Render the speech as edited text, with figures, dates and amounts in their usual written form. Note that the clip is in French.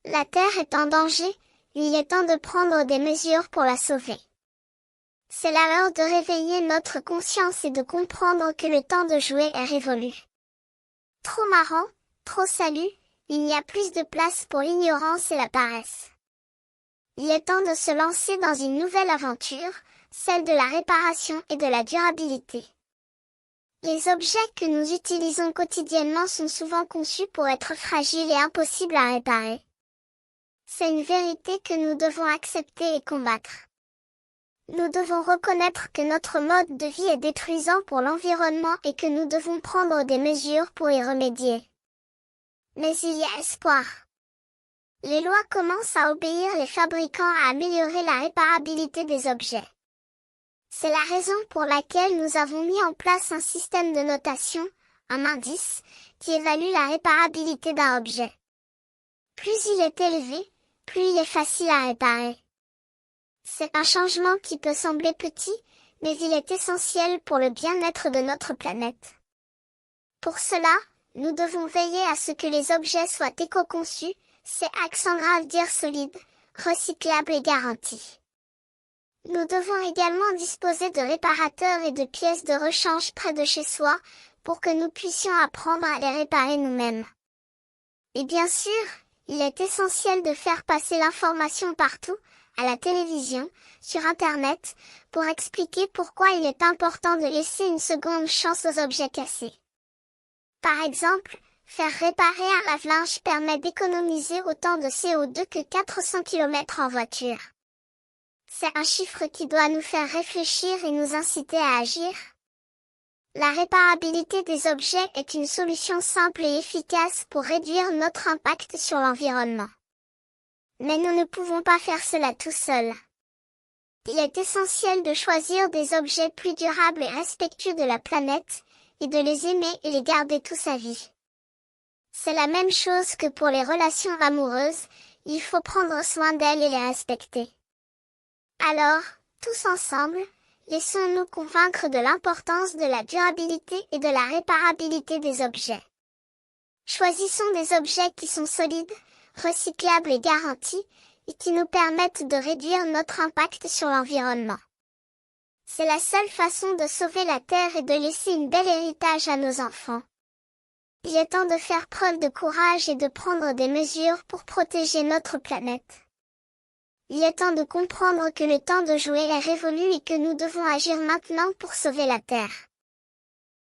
La Terre est en danger, il est temps de prendre des mesures pour la sauver. C'est l'heure de réveiller notre conscience et de comprendre que le temps de jouer est révolu. Trop marrant, trop salut, il n'y a plus de place pour l'ignorance et la paresse. Il est temps de se lancer dans une nouvelle aventure, celle de la réparation et de la durabilité. Les objets que nous utilisons quotidiennement sont souvent conçus pour être fragiles et impossibles à réparer. C'est une vérité que nous devons accepter et combattre. Nous devons reconnaître que notre mode de vie est détruisant pour l'environnement et que nous devons prendre des mesures pour y remédier. Mais il y a espoir. Les lois commencent à obéir les fabricants à améliorer la réparabilité des objets. C'est la raison pour laquelle nous avons mis en place un système de notation, un indice, qui évalue la réparabilité d'un objet. Plus il est élevé, plus il est facile à réparer. C'est un changement qui peut sembler petit, mais il est essentiel pour le bien-être de notre planète. Pour cela, nous devons veiller à ce que les objets soient éco-conçus, c'est accent grave dire solide, recyclable et garanti. Nous devons également disposer de réparateurs et de pièces de rechange près de chez soi, pour que nous puissions apprendre à les réparer nous-mêmes. Et bien sûr, il est essentiel de faire passer l'information partout, à la télévision, sur Internet, pour expliquer pourquoi il est important de laisser une seconde chance aux objets cassés. Par exemple, faire réparer un lave-linge permet d'économiser autant de CO2 que 400 km en voiture. C'est un chiffre qui doit nous faire réfléchir et nous inciter à agir. La réparabilité des objets est une solution simple et efficace pour réduire notre impact sur l'environnement. Mais nous ne pouvons pas faire cela tout seuls. Il est essentiel de choisir des objets plus durables et respectueux de la planète, et de les aimer et les garder toute sa vie. C'est la même chose que pour les relations amoureuses, il faut prendre soin d'elles et les respecter. Alors, tous ensemble, laissons-nous convaincre de l'importance de la durabilité et de la réparabilité des objets. Choisissons des objets qui sont solides, recyclables et garantis, et qui nous permettent de réduire notre impact sur l'environnement. C'est la seule façon de sauver la Terre et de laisser un bel héritage à nos enfants. Il est temps de faire preuve de courage et de prendre des mesures pour protéger notre planète. Il est temps de comprendre que le temps de jouer est révolu et que nous devons agir maintenant pour sauver la Terre.